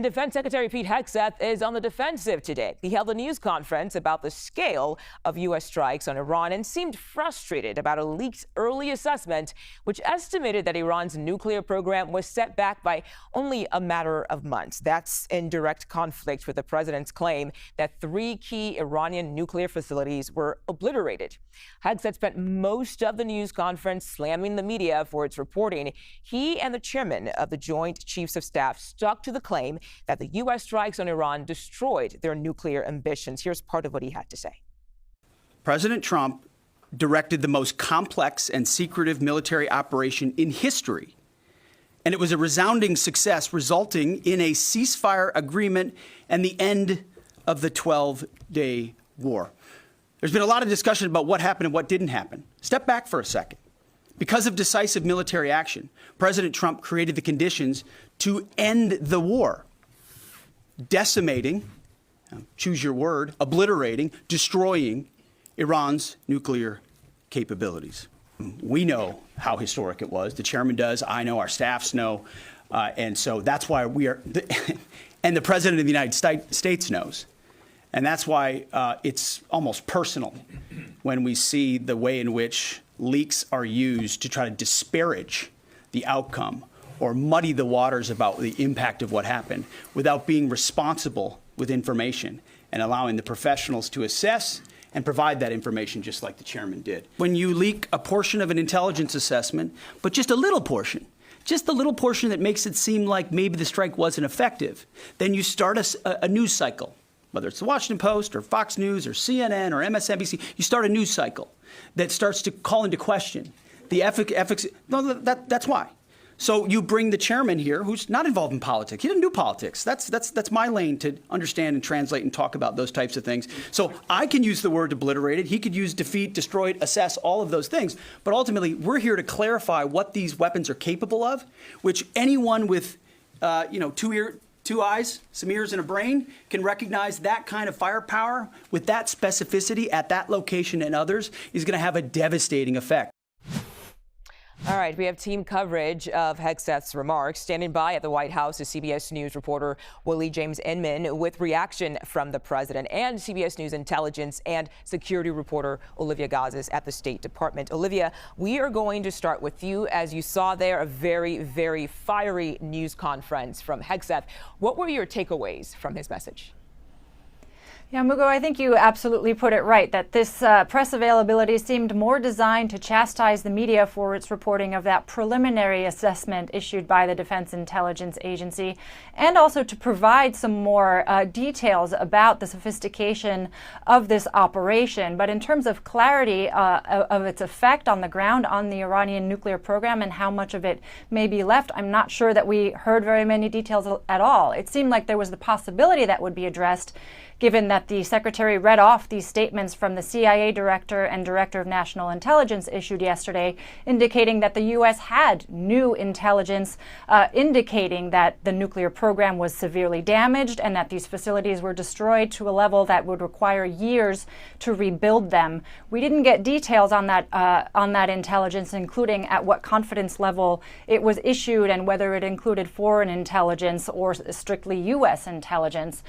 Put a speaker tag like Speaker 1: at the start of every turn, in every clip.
Speaker 1: Defense Secretary Pete Hegseth is on the defensive today. He held a news conference about the scale of U.S. strikes on Iran and seemed frustrated about a leaked early assessment, which estimated that Iran's nuclear program was set back by only a matter of months. That's in direct conflict with the president's claim that 3 key Iranian nuclear facilities were obliterated. Hegseth spent most of the news conference slamming the media for its reporting. He and the chairman of the Joint Chiefs of Staff stuck to the claim that the U.S. strikes on Iran destroyed their nuclear ambitions. Here's part of what he had to say.
Speaker 2: President Trump directed the most complex and secretive military operation in history, and it was a resounding success, resulting in a ceasefire agreement and the end of the 12-day war. There's been a lot of discussion about what happened and what didn't happen. Step back for a second. Because of decisive military action, President Trump created the conditions to end the war, decimating, choose your word, obliterating, destroying Iran's nuclear capabilities. We know how historic it was. The chairman does. I know. Our staffs know. And so that's why we are, and the president of the United States knows. And that's why it's almost personal when we see the way in which leaks are used to try to disparage the outcome or muddy the waters about the impact of what happened without being responsible with information and allowing the professionals to assess and provide that information just like the chairman did. When you leak a portion of an intelligence assessment, but just a little portion, just the little portion that makes it seem like maybe the strike wasn't effective, then you start a news cycle, whether it's the Washington Post or Fox News or CNN or MSNBC, you start a news cycle that starts to call into question the efficacy. No, that's why. So you bring the chairman here, who's not involved in politics. He doesn't do politics. That's my lane to understand and translate and talk about those types of things. So I can use the word obliterated. He could use defeat, destroyed, assess, all of those things. But ultimately, we're here to clarify what these weapons are capable of, which anyone with, two eyes, some ears, and a brain can recognize that kind of firepower with that specificity at that location and others is going to have a devastating effect.
Speaker 1: All right, we have team coverage of Hegseth's remarks. Standing by at the White House is CBS News reporter Willie James Inman with reaction from the president, and CBS News intelligence and security reporter Olivia Gazis at the State Department. Olivia, we are going to start with you. As you saw there, a very, very fiery news conference from Hegseth. What were your takeaways from his message?
Speaker 3: Yeah, Mugo, I think you absolutely put it right, that this press availability seemed more designed to chastise the media for its reporting of that preliminary assessment issued by the Defense Intelligence Agency, and also to provide some more details about the sophistication of this operation. But in terms of clarity of its effect on the ground on the Iranian nuclear program and how much of it may be left, I'm not sure that we heard very many details at all. It seemed like there was the possibility that would be addressed, given that the secretary read off these statements from the CIA director and director of national intelligence issued yesterday, indicating that the U.S. had new intelligence indicating that the nuclear program was severely damaged and that these facilities were destroyed to a level that would require years to rebuild them. We didn't get details on that intelligence, including at what confidence level it was issued and whether it included foreign intelligence or strictly U.S. intelligence.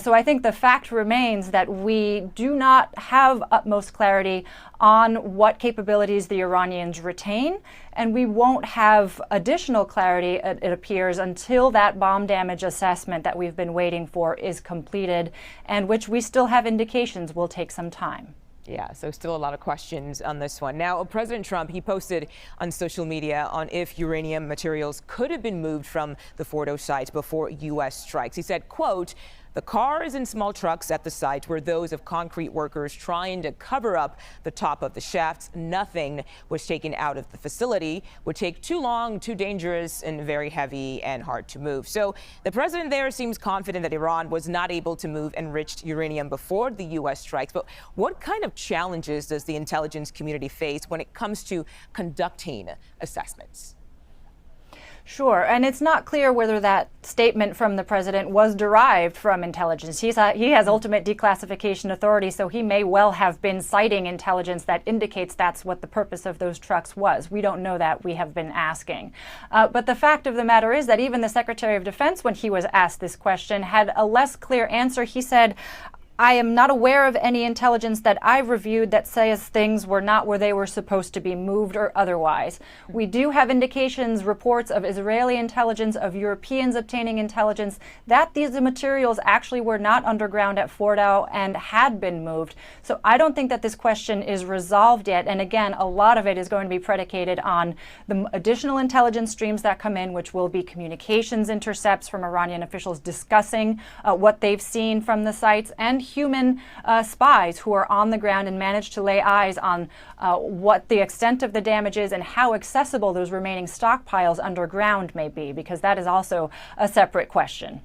Speaker 3: So I think the fact remains that we do not have utmost clarity on what capabilities the Iranians retain, and we won't have additional clarity, it appears, until that bomb damage assessment that we've been waiting for is completed, and which we still have indications will take some time.
Speaker 1: Yeah, so still a lot of questions on this one. Now, President Trump, he posted on social media on if uranium materials could have been moved from the Fordo site before U.S. strikes. He said, quote, "The cars and small trucks at the site were those of concrete workers trying to cover up the top of the shafts. Nothing was taken out of the facility. Would take too long, too dangerous, and very heavy and hard to move." So the president there seems confident that Iran was not able to move enriched uranium before the U.S. strikes. But what kind of challenges does the intelligence community face when it comes to conducting assessments?
Speaker 3: Sure, and it's not clear whether that statement from the president was derived from intelligence. He has ultimate declassification authority, so he may well have been citing intelligence that indicates that's what the purpose of those trucks was. We don't know that. We have been asking. But the fact of the matter is that even the Secretary of Defense, when he was asked this question, had a less clear answer. He said, I am not aware of any intelligence that I've reviewed that says things were not where they were supposed to be moved or otherwise. We do have indications, reports of Israeli intelligence, of Europeans obtaining intelligence, that these materials actually were not underground at Fordow and had been moved. So I don't think that this question is resolved yet. And again, a lot of it is going to be predicated on the additional intelligence streams that come in, which will be communications intercepts from Iranian officials discussing what they've seen from the sites, and human spies who are on the ground and manage to lay eyes on what the extent of the damage is and how accessible those remaining stockpiles underground may be, because that is also a separate question.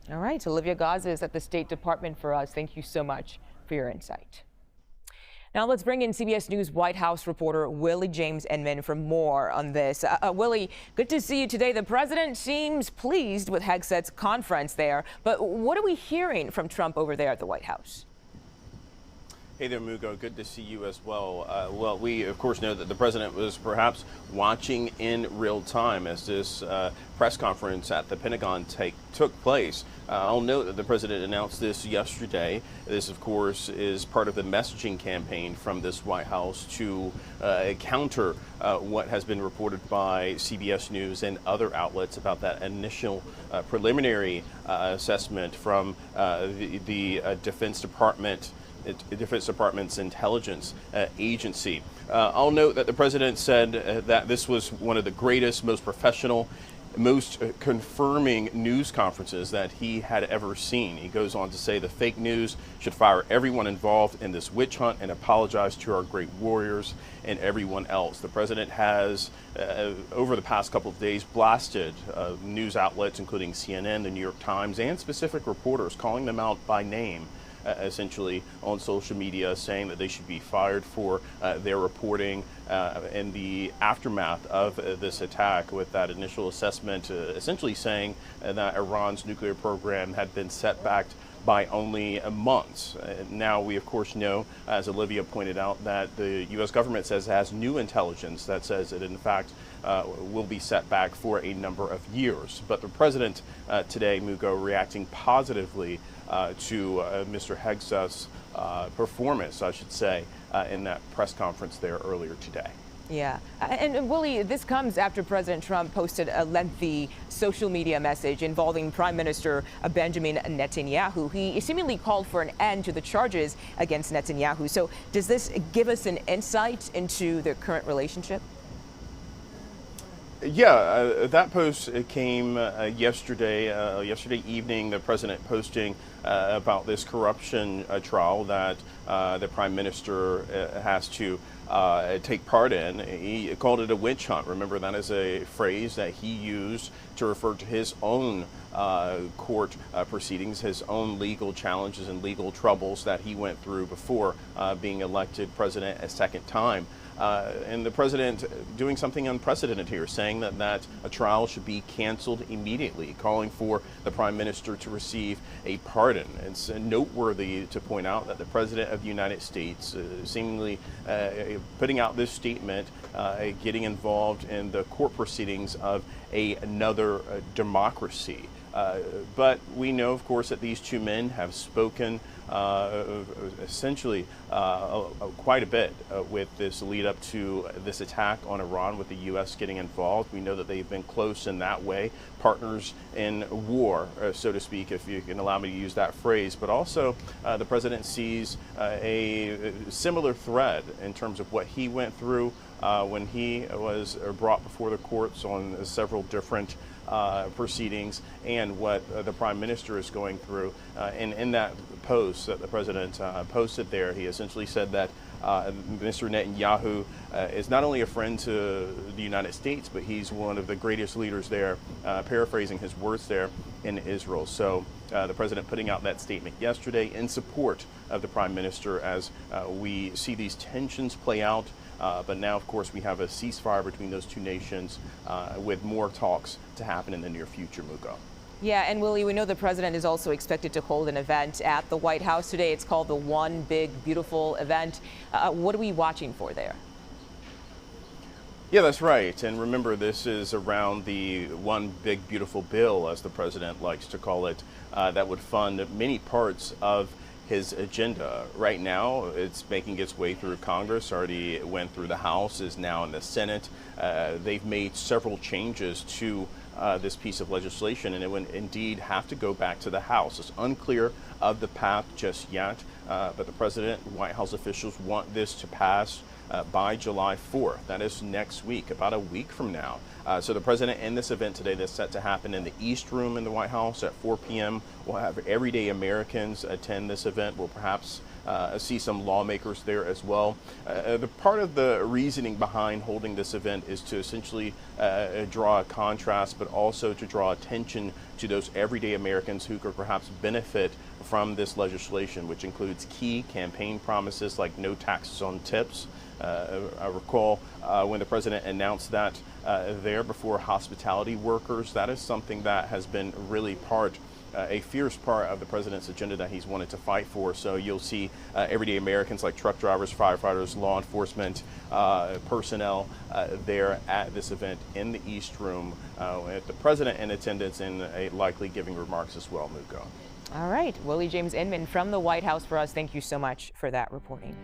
Speaker 1: All right, Olivia Gazis at the State Department for us. Thank you so much for your insight. Now let's bring in CBS News White House reporter Willie James Inman for more on this. Willie, good to see you today. The president seems pleased with Hegseth's conference there, but what are we hearing from Trump over there at the White House?
Speaker 4: Hey there, Mugo. Good to see you as well. Well, we, of course, know that the president was perhaps watching in real time as this press conference at the Pentagon took place. I'll note that the president announced this yesterday. This, of course, is part of the messaging campaign from this White House to counter what has been reported by CBS News and other outlets about that initial preliminary assessment from the Defense Department's intelligence agency. I'll note that the president said that this was one of the greatest, most professional, most confirming news conferences that he had ever seen. He goes on to say the fake news should fire everyone involved in this witch hunt and apologize to our great warriors and everyone else. The president has, over the past couple of days, blasted news outlets, including CNN, the New York Times, and specific reporters, calling them out by name, essentially on social media, saying that they should be fired for their reporting in the aftermath of this attack, with that initial assessment essentially saying that Iran's nuclear program had been set back by only months. Now we of course know, as Olivia pointed out, that the U.S. government says it has new intelligence that says it in fact will be set back for a number of years. But the president today, Mugo, reacting positively to Mr. Hegseth's performance, I should say, in that press conference there earlier today.
Speaker 1: Yeah. And Willie, this comes after President Trump posted a lengthy social media message involving Prime Minister Benjamin Netanyahu. He seemingly called for an end to the charges against Netanyahu. So does this give us an insight into their current relationship?
Speaker 4: Yeah, that post came yesterday evening, the president posting about this corruption trial that the prime minister has to take part in. He called it a witch hunt. Remember, that is a phrase that he used to refer to his own court proceedings, his own legal challenges and legal troubles that he went through before being elected president a second time. And the president doing something unprecedented here, saying that a trial should be canceled immediately, calling for the prime minister to receive a pardon. It's noteworthy to point out that the president of the United States seemingly putting out this statement, getting involved in the court proceedings of another democracy. But we know, of course, that these two men have spoken essentially quite a bit with this lead up to this attack on Iran, with the U.S. getting involved. We know that they've been close in that way, partners in war, so to speak, if you can allow me to use that phrase. But also the president sees a similar thread in terms of what he went through when he was brought before the courts on several different proceedings, and what the prime minister is going through. And in that post that the president posted there, he essentially said that Mr. Netanyahu is not only a friend to the United States, but he's one of the greatest leaders there, paraphrasing his words there, in Israel. So the president putting out that statement yesterday in support of the prime minister as we see these tensions play out But now, of course, we have a ceasefire between those two nations with more talks to happen in the near future, Mugo.
Speaker 1: Yeah, and Willie, we know the president is also expected to hold an event at the White House today. It's called the One Big Beautiful Event. What are we watching for there?
Speaker 4: Yeah, that's right. And remember, this is around the One Big Beautiful Bill, as the president likes to call it, that would fund many parts of his agenda. Right now, it's making its way through Congress, already went through the House, is now in the Senate. They've made several changes to this piece of legislation, and it would indeed have to go back to the House. It's unclear of the path just yet, but the president and White House officials want this to pass by July 4th. That is next week, about a week from now. So the president in this event today that's set to happen in the East Room in the White House at 4 p.m. We'll have everyday Americans attend this event. We'll perhaps see some lawmakers there as well. The part of the reasoning behind holding this event is to essentially draw a contrast, but also to draw attention to those everyday Americans who could perhaps benefit from this legislation, which includes key campaign promises like no taxes on tips. I recall when the president announced that there before hospitality workers, that is something that has been really a fierce part of the president's agenda that he's wanted to fight for. So you'll see everyday Americans like truck drivers, firefighters, law enforcement personnel there at this event in the East Room, with the president in attendance and likely giving remarks as well, Mugo.
Speaker 1: All right, Willie James Inman from the White House for us. Thank you so much for that reporting.